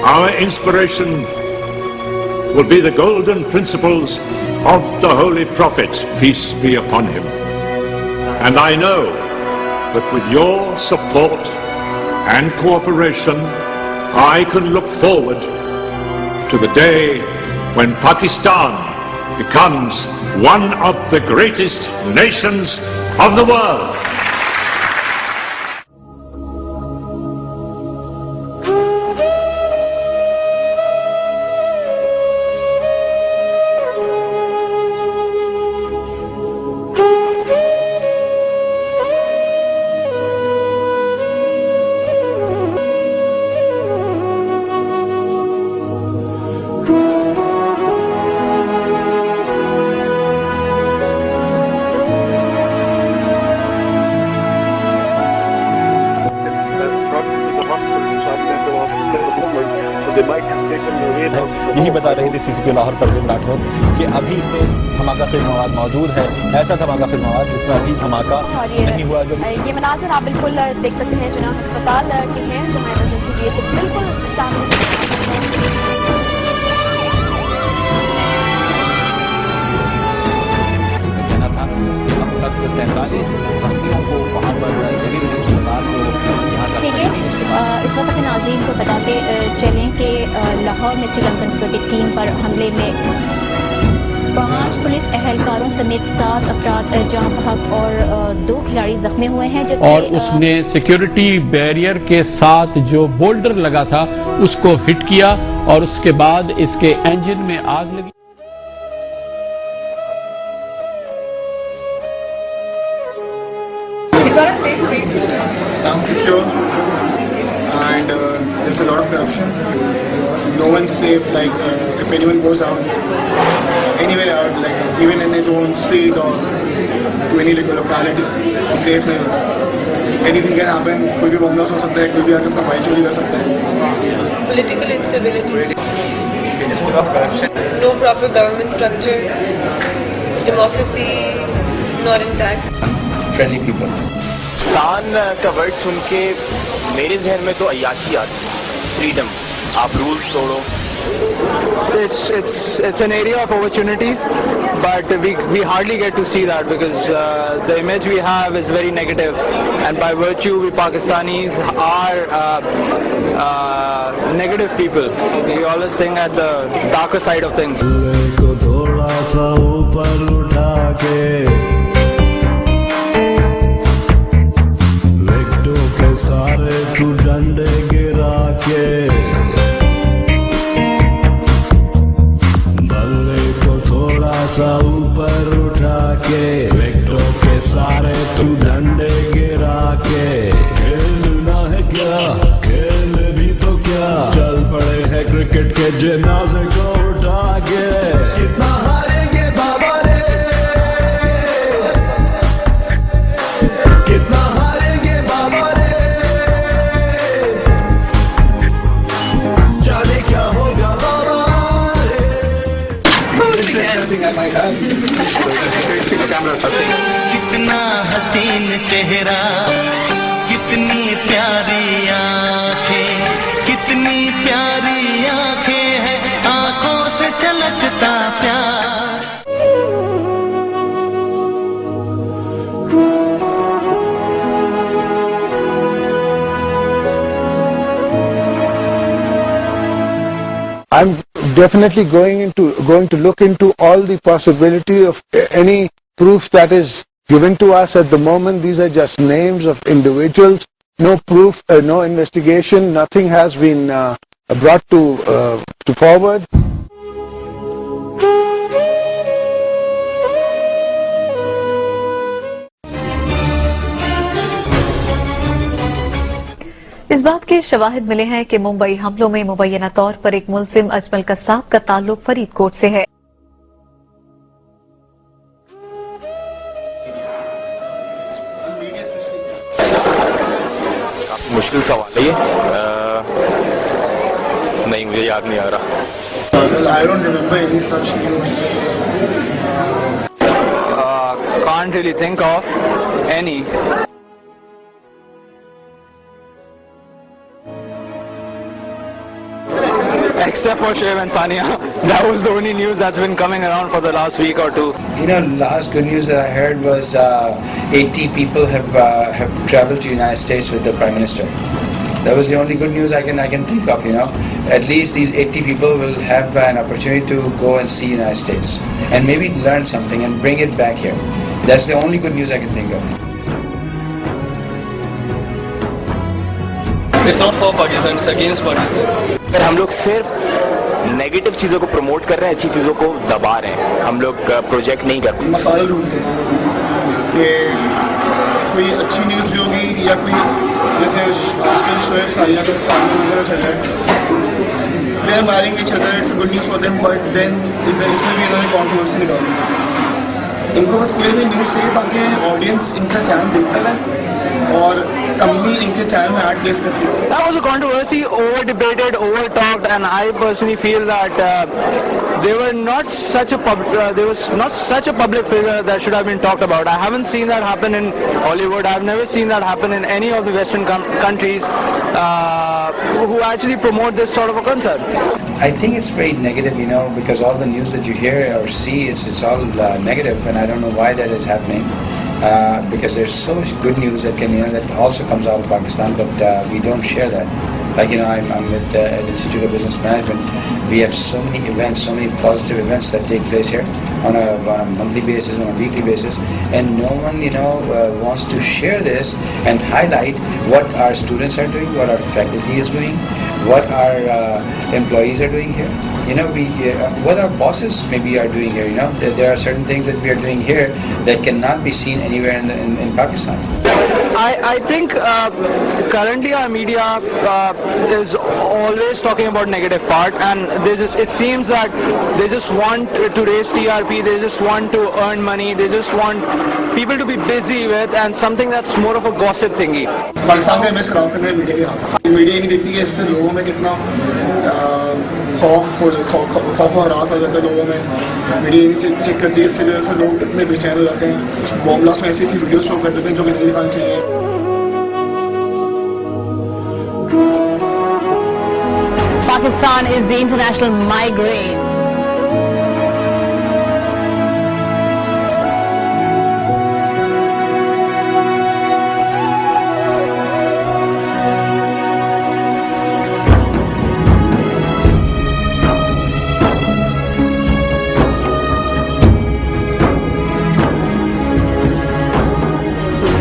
our inspiration will be the golden principles of the Holy Prophet, peace be upon him. And I know that with your support and cooperation, I can look forward to the day when Pakistan becomes one of the greatest nations of the world. यही बता रहे थे CCP Lahore Parveen Rathore कि अभी इसमें धमाका खेज मवाद मौजूद है, ऐसा धमाका खेज मवाद जिसमें अभी धमाका नहीं हुआ। जो ये मनाज़िर आप बिल्कुल देख सकते हैं जिना अस्पताल के हैं, जहाँ इमरजेंसी लिए तो बिल्कुल सामने कहना था कि अब तक 43 जख्मियों को वहाँ पर गरीब अस्पताल को इस वक्त के नाज़रीन को बताते चलें कि लाहौर में श्रीलंकन क्रिकेट टीम पर हमले में 5 पुलिस एहलकारों समेत 7 अफराद जाँ बहक और 2 खिलाड़ी जख्मी हुए हैं। और उसने सिक्योरिटी बैरियर के साथ जो बोल्डर लगा था उसको हिट किया और उसके बाद इसके इंजन में आग लगी। And there's a lot of corruption. No one's safe. Like if anyone goes out, anywhere out, like even in his own street or to any locality, he's safe नहीं होता. Anything can happen. कोई भी bomb blast हो सकता है, कोई भी आकर उसका बाइक चोरी कर सकता है. Political instability. Full of corruption. No proper government structure. Democracy not intact. Friendly people. Pakistan का वर्ड सुन के मेरे जहन में तो अय्याशी आती है, फ्रीडम, आप रूल्स तोड़ो। It's an area of opportunities, but we hardly get to see that because the image we have is very negative, and by virtue we Pakistanis are negative people. We always think at the darker side of things. सारे तू डंडे गिरा के बल्ले को थोड़ा सा ऊपर उठा के, विकेटों के सारे तू डंडे गिरा के, खेलना है क्या, खेल भी तो क्या, चल पड़े हैं क्रिकेट के जनाजे को उठा के। कितना हारेंगे बाबा रे, कितना हारेंगे बाबा रे, कितना हसीन चेहरा, कितनी प्यारी आंखें, कितनी प्यारी आंखें हैं, आंखों से छलकता प्यार। I'm definitely going to look into all the possibility of any proof that is given to us at the moment. These are just names of individuals. No proof, no investigation, nothing has been brought to forward. इस बात के शवाहिद मिले हैं कि मुंबई हमलों में मुबैना तौर पर एक मुलजिम अजमल कसाब का ताल्लुक फरीदकोट से है। मुश्किल सवाल है ये, नहीं मुझे याद नहीं आ रहा। I don't remember any such news. Can't really think of any. except for Shoaib and Sania. That was the only news that's been coming around for the last week or two. You know, last good news that I heard was 80 people have traveled to United States with the Prime Minister. That was the only good news I can think of. You know, at least these 80 people will have an opportunity to go and see United States and maybe learn something and bring it back here. That's the only good news I can think of. It's not for Pakistan, it's against Pakistan. पर हम लोग सिर्फ negative चीज़ों को promote कर रहे हैं, अच्छी चीज़ों को दबा रहे हैं. हम लोग प्रोजेक्ट नहीं कर रहे. मसाला ढूंढते हैं कि कोई अच्छी न्यूज़ भी होगी या कोई जैसे आजकल शोएब सानिया का सामने चल रहा है. They are marrying each other. It's a good news for them, but then इसमें भी इन्होंने कंट्रोवर्सी निकाली. इनको बस कोई भी न्यूज़ चाहिए ताकि ऑडियंस इनका चैनल देखता रहे और कंपनी इनके चैनल में ऐड प्लेस करती है. That was a controversy, over debated, over talked, and I personally feel that they were not such a public figure that should have been talked about. I haven't seen that happen in Hollywood. I've never seen that happen in any of the Western countries who actually promote this sort of a concept. I think it's very negative, you know, because all the news that you hear or see, it's all negative, and I don't know why that is happening. Because there's so much good news that that also comes out of Pakistan, but we don't share that. Like, you know, I'm with the Institute of Business Management. We have so many events, so many positive events that take place here on a monthly basis, on a weekly basis, and no one, you know, wants to share this and highlight what our students are doing, what our faculty is doing, what our employees are doing here. You know, what our bosses maybe are doing here. You know, there are certain things that we are doing here that cannot be seen anywhere in Pakistan. I think currently our media is always talking about negative part, and it seems that they just want to raise TRP, they just want to earn money, they just want people to be busy with, and something that's more of a gossip thingy. Pakistan का image खराब करना है media के हाथ. Media ही नहीं देखती कि इससे लोगों में कितना खौफ और हरास आ जाता है लोगों में. मीडिया नहीं चेक करती है, इससे वजह से लोग कितने बेचैन हो जाते हैं. कुछ बॉम्ब ब्लास्ट में ऐसी वीडियो शो कर देते हैं जो कि नहीं दिखानी चाहिए. Pakistan is the international migraine.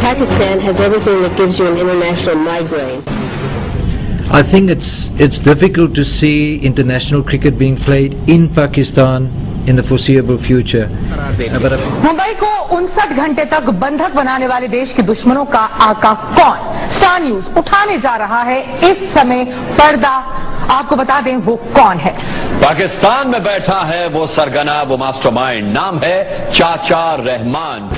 Pakistan has everything that gives you an international migraine. I think it's difficult to see international cricket being played in Pakistan in the foreseeable future. Mumbai को 59 घंटे तक बंधक बनाने वाले देश के दुश्मनों का आका कौन? स्टार न्यूज उठाने जा रहा है इस समय पर्दा. आपको बता दें वो कौन है. पाकिस्तान में बैठा है वो सरगना, वो मास्टरमाइंड. नाम है चाचा रहमान.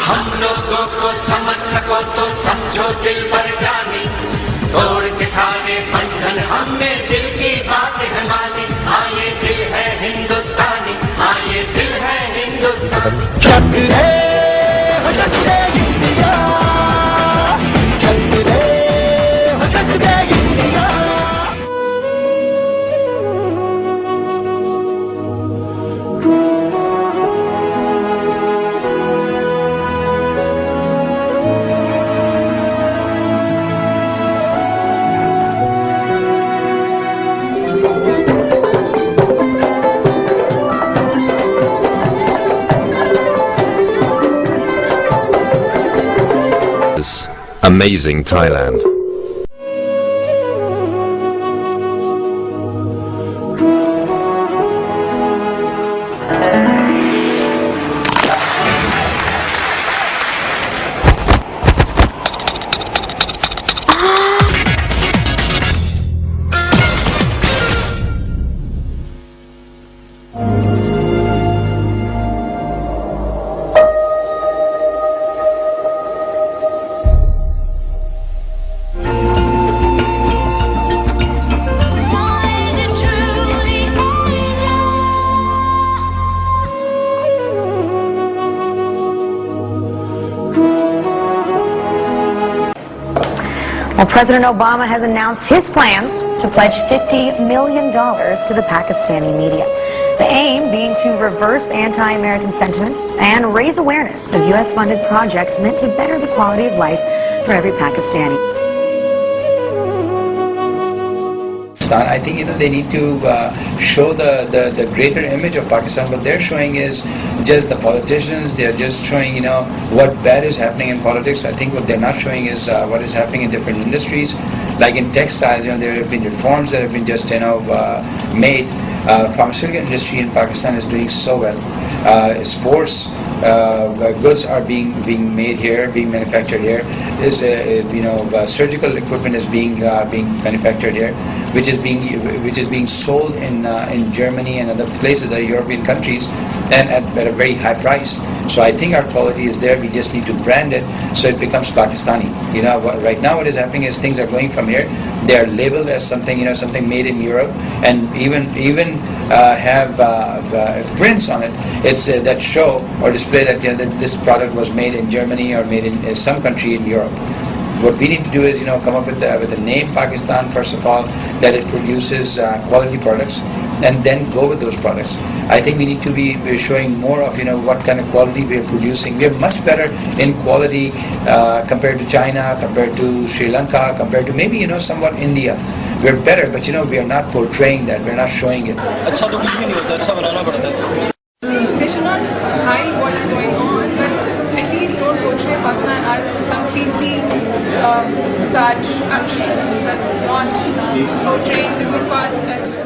हम लोगों को समझ सको तो समझो दिल पर जानी, तोड़ के सारे बंधन हमने दिल की बात है मानी. हाँ ये दिल है हिंदुस्तानी, हाँ ये दिल है हिंदुस्तानी. चक रे हो चक रे इंडिया, चक रे हो चक रे India. Amazing Thailand. Well, President Obama has announced his plans to pledge $50 million to the Pakistani media. The aim being to reverse anti-American sentiments and raise awareness of U.S.-funded projects meant to better the quality of life for every Pakistani. I think they need to show the greater image of Pakistan. What they're showing is just the politicians. They're just showing what bad is happening in politics. I think what they're not showing is what is happening in different industries, like in textiles. There have been reforms that have been just made. Pharmaceutical industry in Pakistan is doing so well. Sports goods are being made here, being manufactured here. This surgical equipment is being manufactured here, which is being sold in Germany and other places, the European countries, and at a very high price. So I think our quality is there. We just need to brand it so it becomes Pakistani. Right now what is happening is things are going from here. They are labeled as something something made in Europe, and even have prints on it. It's that show or display that that this product was made in Germany or made in some country in Europe. What we need to do is come up with the name Pakistan first of all, that it produces quality products, and then go with those products. I think we need to be showing more of what kind of quality we are producing. We are much better in quality compared to China, compared to Sri Lanka, compared to maybe somewhat India. We are better, but we are not portraying that. We are not showing it. They should not hide what is going on, but at least don't portray Pakistan as completely bad country, but not portraying the good parts as well.